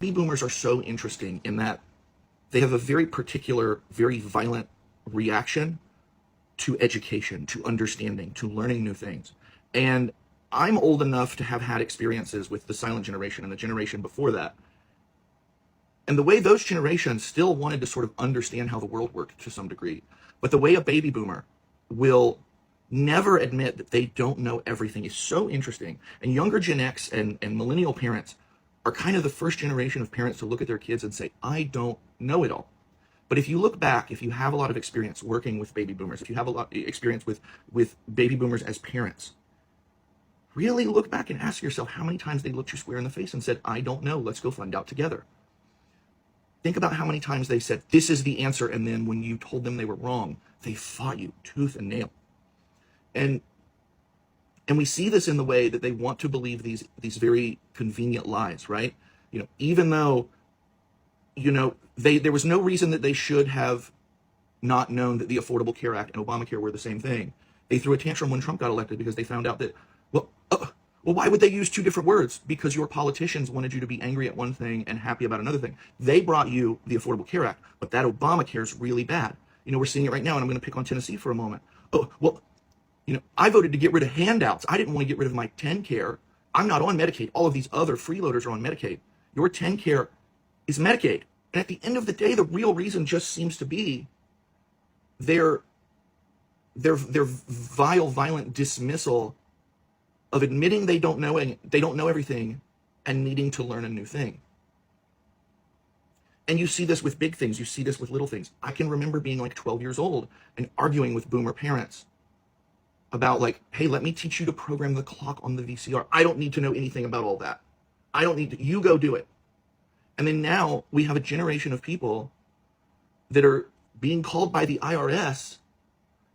Baby boomers are so interesting in that they have a very particular, very violent reaction to education, to understanding, to learning new things. And I'm old enough to have had experiences with the silent generation and the generation before that. And the way those generations still wanted to sort of understand how the world worked to some degree. But the way a baby boomer will never admit that they don't know everything is so interesting. And younger Gen X and millennial parents are kind of the first generation of parents to look at their kids and say, I don't know it all. But if you look back, if you have a lot of experience working with baby boomers, if you have a lot of experience with baby boomers as parents, really look back and ask yourself how many times they looked you square in the face and said, I don't know, let's go find out together. Think about how many times they said, this is the answer, and then when you told them they were wrong, they fought you tooth and nail. And we see this in the way that they want to believe these very convenient lies, right? Even though, there was no reason that they should have not known that the Affordable Care Act and Obamacare were the same thing. They threw a tantrum when Trump got elected because they found out that, well, why would they use two different words? Because your politicians wanted you to be angry at one thing and happy about another thing. They brought you the Affordable Care Act, but that Obamacare is really bad. We're seeing it right now, and I'm going to pick on Tennessee for a moment. Oh, well, I voted to get rid of handouts. I didn't want to get rid of my 10 care. I'm not on Medicaid. All of these other freeloaders are on Medicaid. Your 10 care is Medicaid. And at the end of the day, the real reason just seems to be their vile, violent dismissal of admitting they don't know everything and needing to learn a new thing. And you see this with big things. You see this with little things. I can remember being like 12 years old and arguing with boomer parents about like, hey, let me teach you to program the clock on the VCR. I don't need to know anything about all that. I don't need to, you go do it. And then now we have a generation of people that are being called by the IRS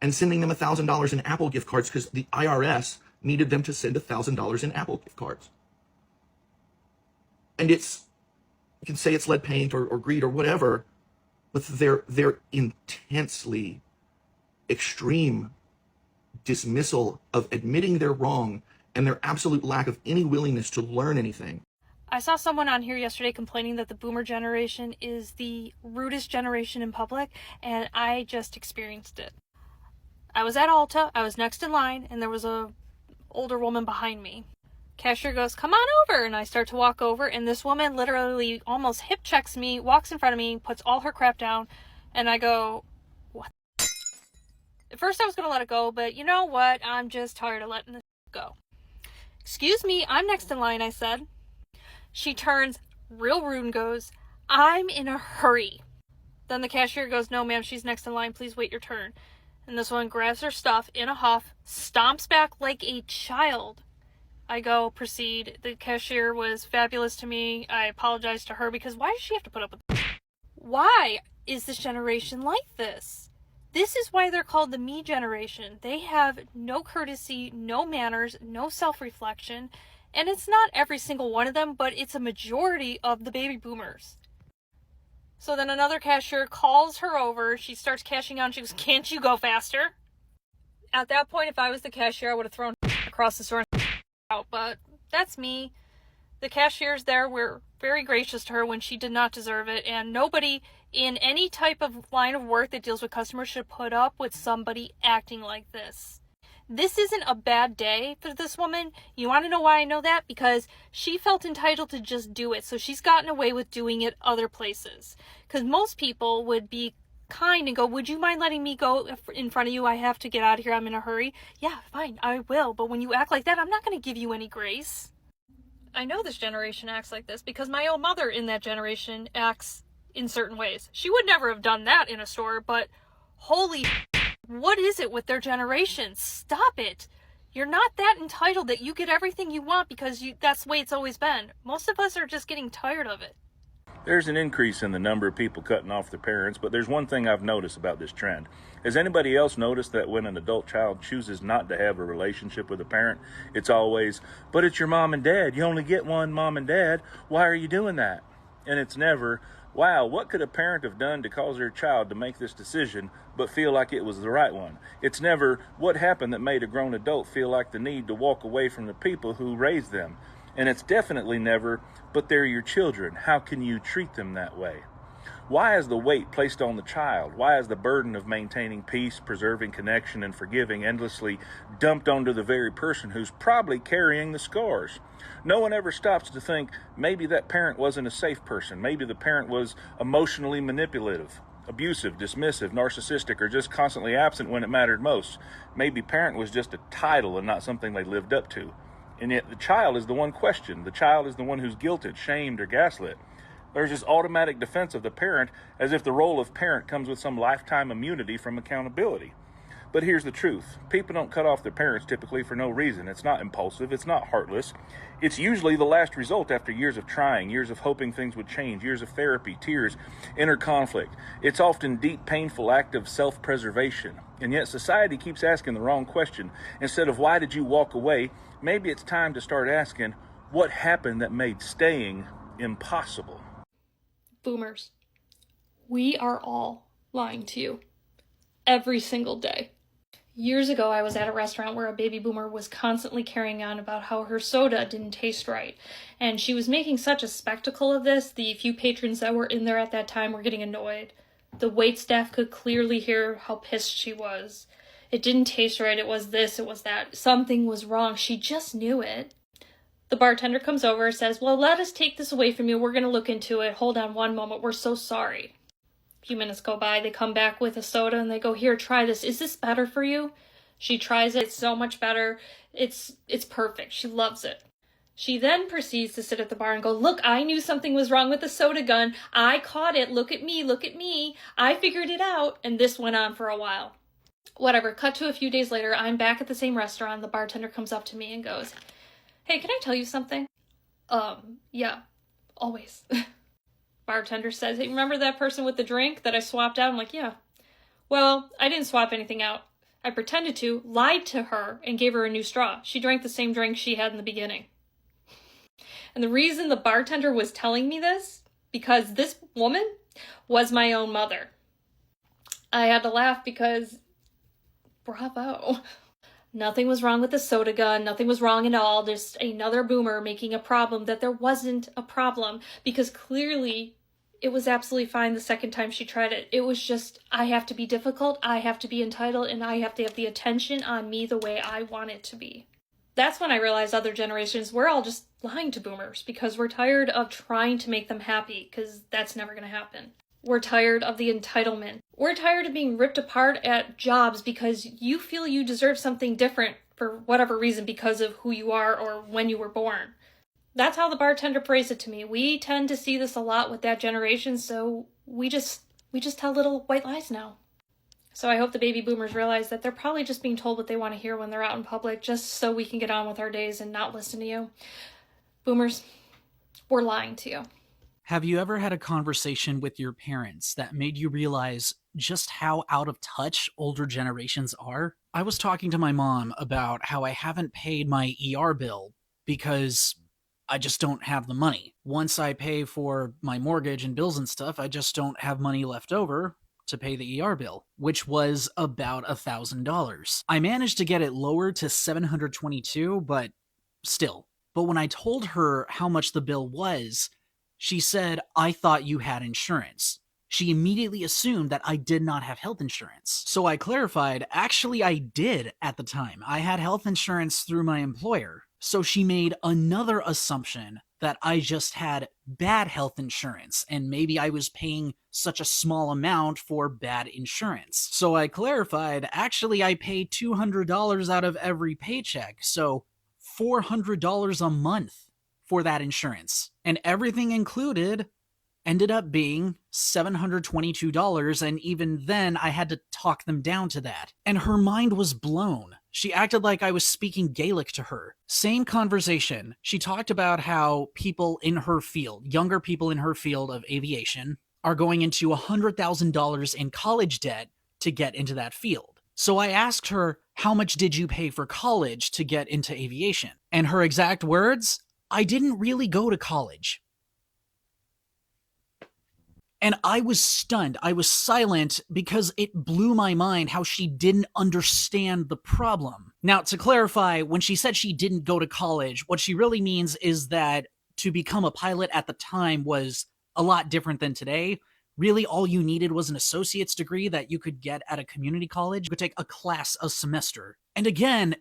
and sending them $1,000 in Apple gift cards because the IRS needed them to send $1,000 in Apple gift cards. And you can say it's lead paint or greed or whatever, but their intensely extreme dismissal of admitting they're wrong and their absolute lack of any willingness to learn anything. I saw someone on here yesterday complaining that the boomer generation is the rudest generation in public, and I just experienced it. I was at Ulta, I was next in line, and there was a older woman behind me. Cashier goes, come on over, and I start to walk over, and this woman literally almost hip checks me, walks in front of me, puts all her crap down, and I go, what? At first I was going to let it go, but you know what? I'm just tired of letting this go. Excuse me, I'm next in line, I said. She turns real rude and goes, I'm in a hurry. Then the cashier goes, no ma'am, she's next in line, please wait your turn. And this one grabs her stuff in a huff, stomps back like a child. I go, proceed. The cashier was fabulous to me. I apologize to her because why does she have to put up with this? Why is this generation like this? This is why they're called the me generation. They have no courtesy, no manners, no self-reflection. And it's not every single one of them, but it's a majority of the baby boomers. So then another cashier calls her over. She starts cashing out. She goes, can't you go faster? At that point, if I was the cashier, I would have thrown across the store and out. But that's me. The cashiers there were very gracious to her when she did not deserve it. And nobody in any type of line of work that deals with customers should put up with somebody acting like this. This isn't a bad day for this woman. You want to know why I know that? Because she felt entitled to just do it. So she's gotten away with doing it other places. Because most people would be kind and go, would you mind letting me go in front of you? I have to get out of here. I'm in a hurry. Yeah, fine, I will. But when you act like that, I'm not going to give you any grace. I know this generation acts like this because my own mother in that generation acts in certain ways. She would never have done that in a store, but holy... What is it with their generation? Stop it. You're not that entitled that you get everything you want because that's the way it's always been. Most of us are just getting tired of it. There's an increase in the number of people cutting off their parents, but there's one thing I've noticed about this trend. Has anybody else noticed that when an adult child chooses not to have a relationship with a parent, it's always, but it's your mom and dad. You only get one mom and dad. Why are you doing that? And it's never, wow, what could a parent have done to cause their child to make this decision but feel like it was the right one? It's never, what happened that made a grown adult feel like the need to walk away from the people who raised them? And it's definitely never, but they're your children. How can you treat them that way? Why is the weight placed on the child? Why is the burden of maintaining peace, preserving connection, and forgiving endlessly dumped onto the very person who's probably carrying the scars? No one ever stops to think maybe that parent wasn't a safe person. Maybe the parent was emotionally manipulative, abusive, dismissive, narcissistic, or just constantly absent when it mattered most. Maybe parent was just a title and not something they lived up to. And yet the child is the one questioned. The child is the one who's guilted, shamed, or gaslit. There's this automatic defense of the parent as if the role of parent comes with some lifetime immunity from accountability. But here's the truth. People don't cut off their parents typically for no reason. It's not impulsive. It's not heartless. It's usually the last result after years of trying, years of hoping things would change, years of therapy, tears, inner conflict. It's often deep, painful act of self-preservation. And yet society keeps asking the wrong question. Instead of why did you walk away, maybe it's time to start asking what happened that made staying impossible. Boomers, we are all lying to you every single day. Years ago, I was at a restaurant where a baby boomer was constantly carrying on about how her soda didn't taste right. And she was making such a spectacle of this, the few patrons that were in there at that time were getting annoyed. The waitstaff could clearly hear how pissed she was. It didn't taste right, it was this, it was that. Something was wrong, she just knew it. The bartender comes over and says, well, let us take this away from you. We're going to look into it. Hold on one moment. We're so sorry. A few minutes go by. They come back with a soda and they go, here, try this. Is this better for you? She tries it. It's so much better. It's perfect. She loves it. She then proceeds to sit at the bar and go, look, I knew something was wrong with the soda gun. I caught it. Look at me. Look at me. I figured it out. And this went on for a while. Whatever. Cut to a few days later. I'm back at the same restaurant. The bartender comes up to me and goes, hey, can I tell you something? Yeah, always. Bartender says, hey, remember that person with the drink that I swapped out? I'm like, yeah. Well, I didn't swap anything out. I pretended to, lied to her, and gave her a new straw. She drank the same drink she had in the beginning. And the reason the bartender was telling me this, because this woman was my own mother. I had to laugh because, bravo. Nothing was wrong with the soda gun. Nothing was wrong at all. Just another boomer making a problem that there wasn't a problem, because clearly it was absolutely fine the second time she tried it. It was just, I have to be difficult, I have to be entitled, and I have to have the attention on me the way I want it to be. That's when I realized other generations, we're all just lying to boomers because we're tired of trying to make them happy, because that's never going to happen. We're tired of the entitlement. We're tired of being ripped apart at jobs because you feel you deserve something different for whatever reason because of who you are or when you were born. That's how the bartender phrased it to me. We tend to see this a lot with that generation, so we just tell little white lies now. So I hope the baby boomers realize that they're probably just being told what they want to hear when they're out in public, just so we can get on with our days and not listen to you. Boomers, we're lying to you. Have you ever had a conversation with your parents that made you realize just how out of touch older generations are? I was talking to my mom about how I haven't paid my ER bill because I just don't have the money. Once I pay for my mortgage and bills and stuff, I just don't have money left over to pay the ER bill, which was about $1,000. I managed to get it lowered to $722, but still. But when I told her how much the bill was, she said, I thought you had insurance. She immediately assumed that I did not have health insurance. So I clarified, actually I did at the time. I had health insurance through my employer. So she made another assumption that I just had bad health insurance and maybe I was paying such a small amount for bad insurance. So I clarified, actually I pay $200 out of every paycheck, so $400 a month for that insurance. And everything included ended up being $722, and even then I had to talk them down to that. And her mind was blown. She acted like I was speaking Gaelic to her. Same conversation. She talked about how people in her field, younger people in her field of aviation, are going into $100,000 in college debt to get into that field. So I asked her, how much did you pay for college to get into aviation? And her exact words, I didn't really go to college. And I was stunned. I was silent because it blew my mind how she didn't understand the problem. Now, to clarify, when she said she didn't go to college, what she really means is that to become a pilot at the time was a lot different than today. Really, all you needed was an associate's degree that you could get at a community college. You could take a class a semester. And again,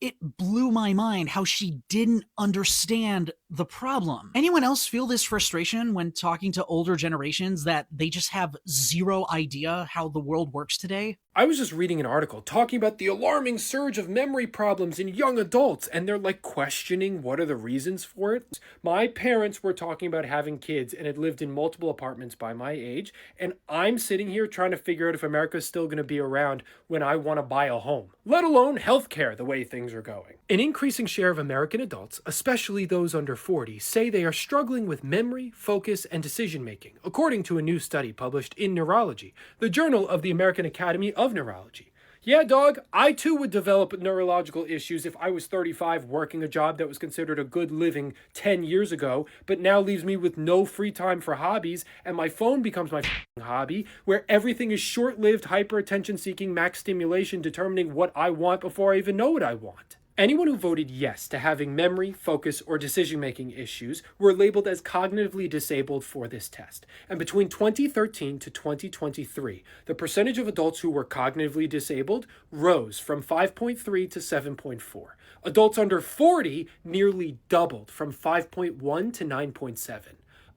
it blew my mind how she didn't understand the problem. Anyone else feel this frustration when talking to older generations that they just have zero idea how the world works today? I was just reading an article talking about the alarming surge of memory problems in young adults, and they're like questioning what are the reasons for it. My parents were talking about having kids and had lived in multiple apartments by my age, and I'm sitting here trying to figure out if America's still going to be around when I want to buy a home, let alone healthcare the way things are going. An increasing share of American adults, especially those under 40, say they are struggling with memory, focus, and decision making, according to a new study published in Neurology, the journal of the American Academy of Neurology. Yeah, dog, I too would develop neurological issues if I was 35 working a job that was considered a good living 10 years ago, but now leaves me with no free time for hobbies, and my phone becomes my hobby, where everything is short-lived, hyper-attention-seeking max stimulation determining what I want before I even know what I want. Anyone who voted yes to having memory, focus, or decision-making issues were labeled as cognitively disabled for this test. And between 2013 to 2023, the percentage of adults who were cognitively disabled rose from 5.3 to 7.4. Adults under 40 nearly doubled from 5.1 to 9.7.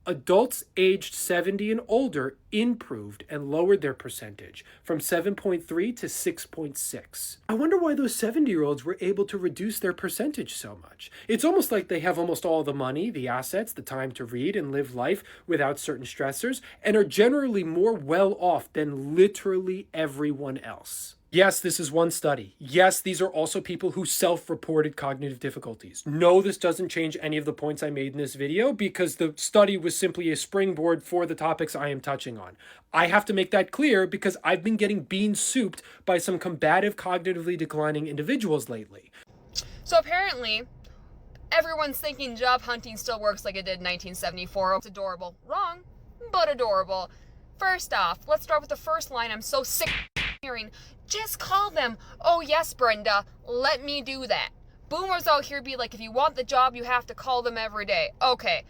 Adults aged 70 and older improved and lowered their percentage from 7.3 to 6.6. I wonder why those 70-year-olds were able to reduce their percentage so much. It's almost like they have almost all the money, the assets, the time to read and live life without certain stressors, and are generally more well off than literally everyone else. Yes, this is one study. Yes, these are also people who self-reported cognitive difficulties. No, this doesn't change any of the points I made in this video because the study was simply a springboard for the topics I am touching on. I have to make that clear because I've been getting bean souped by some combative cognitively declining individuals lately. So apparently, everyone's thinking job hunting still works like it did in 1974. It's adorable. Wrong, but adorable. First off, let's start with the first line I'm so sick of hearing. Just call them. Oh yes, Brenda, let me do that. Boomers out here be like, if you want the job, you have to call them every day. Okay.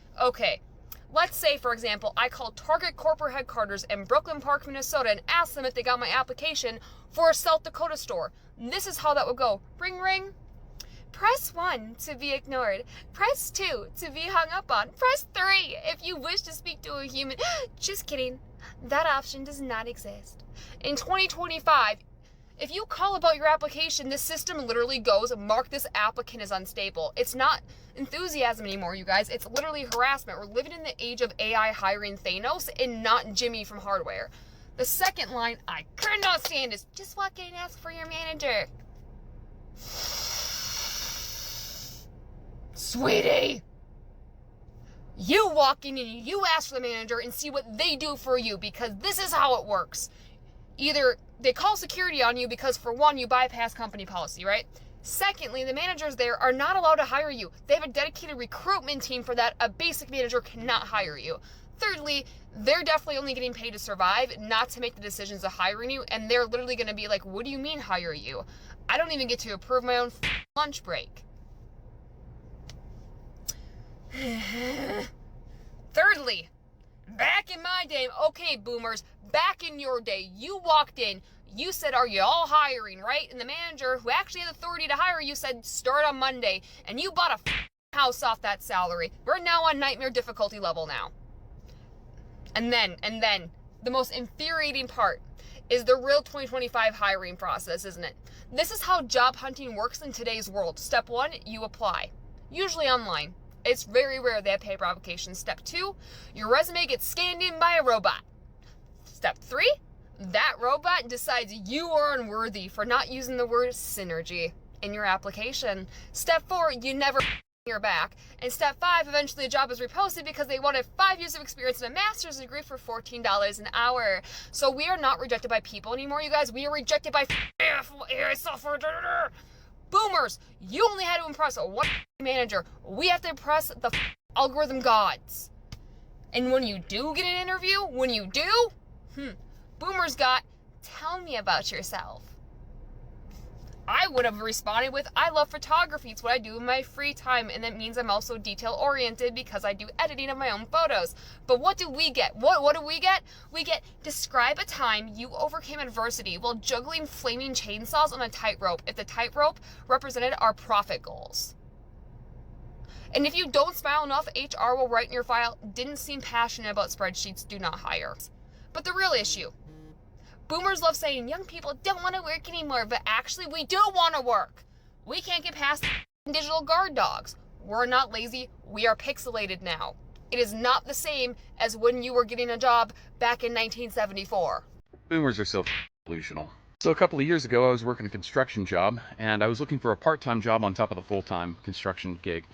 Let's say, for example, I called Target corporate headquarters in Brooklyn Park, Minnesota, and asked them if they got my application for a South Dakota store. This is how that would go. Ring, ring. Press 1 to be ignored. Press 2 to be hung up on. Press 3 if you wish to speak to a human. Just kidding. That option does not exist. In 2025, if you call about your application, the system literally goes, mark this applicant as unstable. It's not enthusiasm anymore, you guys. It's literally harassment. We're living in the age of AI hiring Thanos and not Jimmy from Hardware. The second line I cannot stand is, just walk in and ask for your manager. Sweetie, you walk in and you ask for the manager and see what they do for you, because this is how it works. Either they call security on you because, for one, you bypass company policy, right? Secondly, the managers there are not allowed to hire you. They have a dedicated recruitment team for that. A basic manager cannot hire you. Thirdly, they're definitely only getting paid to survive, not to make the decisions of hiring you, and they're literally going to be like, what do you mean hire you? I don't even get to approve my own lunch break. Thirdly, back in my day, okay, boomers, back in your day, you walked in, you said, are you all hiring, right? And the manager, who actually had authority to hire you, said, start on Monday, and you bought a house off that salary. We're now on nightmare difficulty level now. And then, the most infuriating part is the real 2025 hiring process, isn't it? This is how job hunting works in today's world. Step 1, you apply, usually online. It's very rare they have paper applications. Step 2, your resume gets scanned in by a robot. Step 3, that robot decides you are unworthy for not using the word synergy in your application. Step 4, you never hear back. And step 5, eventually a job is reposted because they wanted 5 years of experience and a master's degree for $14 an hour. So we are not rejected by people anymore, you guys. We are rejected by AI software. Boomers, you only had to impress one manager. We have to impress the algorithm gods. And when you do get an interview, boomers got, tell me about yourself. I would have responded with, I love photography. It's what I do in my free time. And that means I'm also detail oriented because I do editing of my own photos. But what do we get? What do we get? We get, describe a time you overcame adversity while juggling flaming chainsaws on a tightrope if the tightrope represented our profit goals. And if you don't smile enough, HR will write in your file, didn't seem passionate about spreadsheets, do not hire. But the real issue, boomers love saying young people don't want to work anymore, but actually we do want to work. We can't get past digital guard dogs. We're not lazy, we are pixelated now. It is not the same as when you were getting a job back in 1974. Boomers are so delusional. So a couple of years ago, I was working a construction job, and I was looking for a part-time job on top of the full-time construction gig.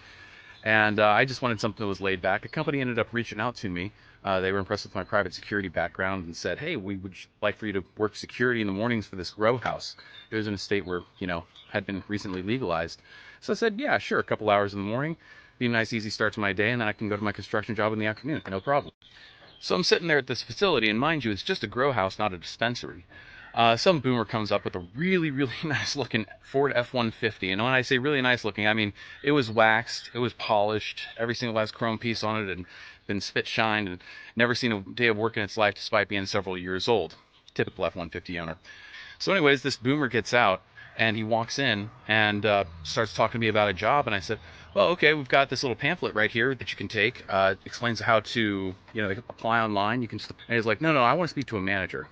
And I just wanted something that was laid back. A company ended up reaching out to me. They were impressed with my private security background and said, hey, we would like for you to work security in the mornings for this grow house. It was in a state where, had been recently legalized. So I said, yeah, sure, a couple hours in the morning. Be a nice, easy start to my day, and then I can go to my construction job in the afternoon. No problem. So I'm sitting there at this facility, and mind you, it's just a grow house, not a dispensary. Some boomer comes up with a really, really nice looking Ford F-150. And when I say really nice looking, I mean, it was waxed, it was polished, every single last chrome piece on it had been spit shined, and never seen a day of work in its life despite being several years old. Typical F-150 owner. So anyways, this boomer gets out, and he walks in and starts talking to me about a job. And I said, well, okay, we've got this little pamphlet right here that you can take. It explains how to, apply online. And he's like, no, I want to speak to a manager.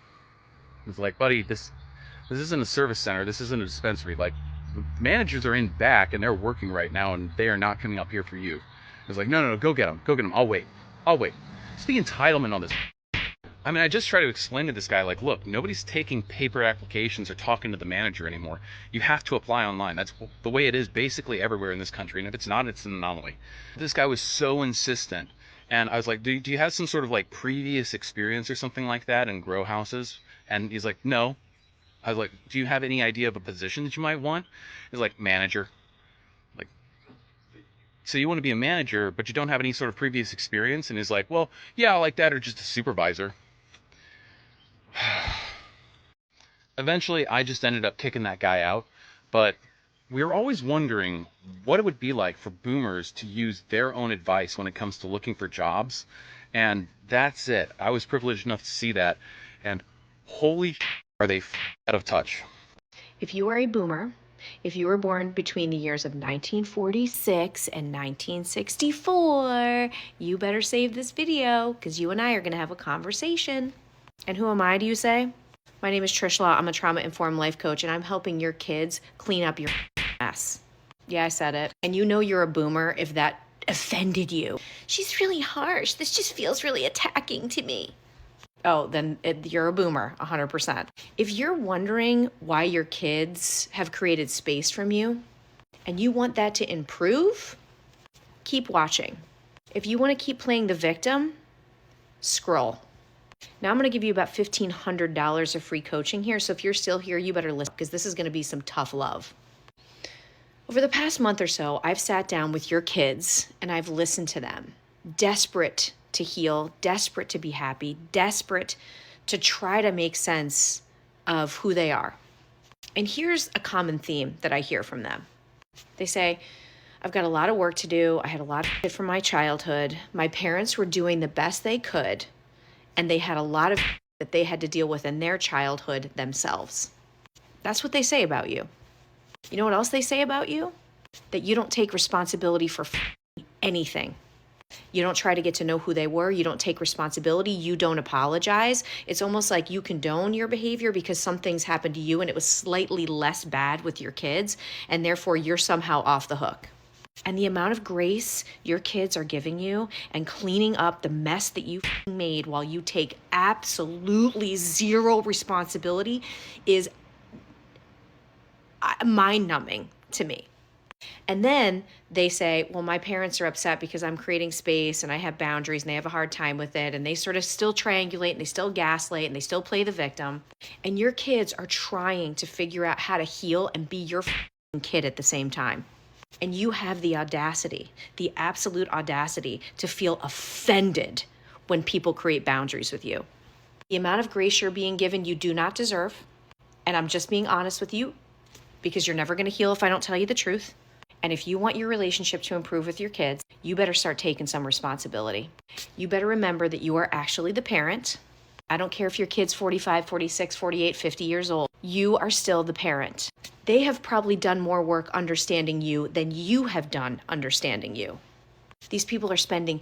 It's like, buddy, this isn't a service center. This isn't a dispensary. Like, managers are in back and they're working right now, and they are not coming up here for you. It's like, no, go get them. I'll wait. It's the entitlement on this. I mean, I just try to explain to this guy, like, look, nobody's taking paper applications or talking to the manager anymore. You have to apply online. That's the way it is basically everywhere in this country. And if it's not, it's an anomaly. This guy was so insistent. And I was like, do you have some sort of like previous experience or something like that in grow houses? And he's like, no. I was like, do you have any idea of a position that you might want? He's like, manager. Like, so you want to be a manager, but you don't have any sort of previous experience? And he's like, well, yeah, like that, or just a supervisor. Eventually, I just ended up kicking that guy out. But we were always wondering what it would be like for boomers to use their own advice when it comes to looking for jobs. And that's it. I was privileged enough to see that. And holy are they out of touch. If you are a boomer, if you were born between the years of 1946 and 1964, you better save this video because you and I are going to have a conversation. And who am I, do you say? My name is Trish Law. I'm a trauma-informed life coach, and I'm helping your kids clean up your mess. Yeah, I said it. And you know you're a boomer if that offended you. She's really harsh. This just feels really attacking to me. Oh, then you're a boomer, 100%. If you're wondering why your kids have created space from you and you want that to improve, keep watching. If you want to keep playing the victim, scroll. Now I'm going to give you about $1,500 of free coaching here. So if you're still here, you better listen because this is going to be some tough love. Over the past month or so, I've sat down with your kids and I've listened to them, desperate to heal, desperate to be happy, desperate to try to make sense of who they are. And here's a common theme that I hear from them. They say, I've got a lot of work to do. I had a lot of shit from my childhood. My parents were doing the best they could, and they had a lot of that they had to deal with in their childhood themselves. That's what they say about you. You know what else they say about you? That you don't take responsibility for anything. You don't try to get to know who they were. You don't take responsibility. You don't apologize. It's almost like you condone your behavior because some things happened to you and it was slightly less bad with your kids, and therefore you're somehow off the hook. And the amount of grace your kids are giving you and cleaning up the mess that you made while you take absolutely zero responsibility is mind-numbing to me. And then they say, well, my parents are upset because I'm creating space and I have boundaries and they have a hard time with it. And they sort of still triangulate and they still gaslight and they still play the victim. And your kids are trying to figure out how to heal and be your kid at the same time. And you have the audacity, the absolute audacity to feel offended when people create boundaries with you. The amount of grace you're being given, you do not deserve. And I'm just being honest with you because you're never going to heal if I don't tell you the truth. And if you want your relationship to improve with your kids, you better start taking some responsibility. You better remember that you are actually the parent. I don't care if your kid's 45, 46, 48, 50 years old. You are still the parent. They have probably done more work understanding you than you have done understanding you. These people are spending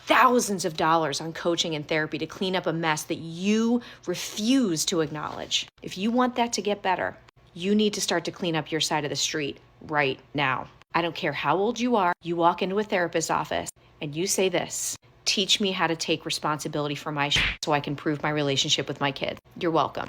thousands of dollars on coaching and therapy to clean up a mess that you refuse to acknowledge. If you want that to get better, you need to start to clean up your side of the street right now. I don't care how old you are. You walk into a therapist's office and you say this: teach me how to take responsibility for my shit so I can improve my relationship with my kids. You're welcome.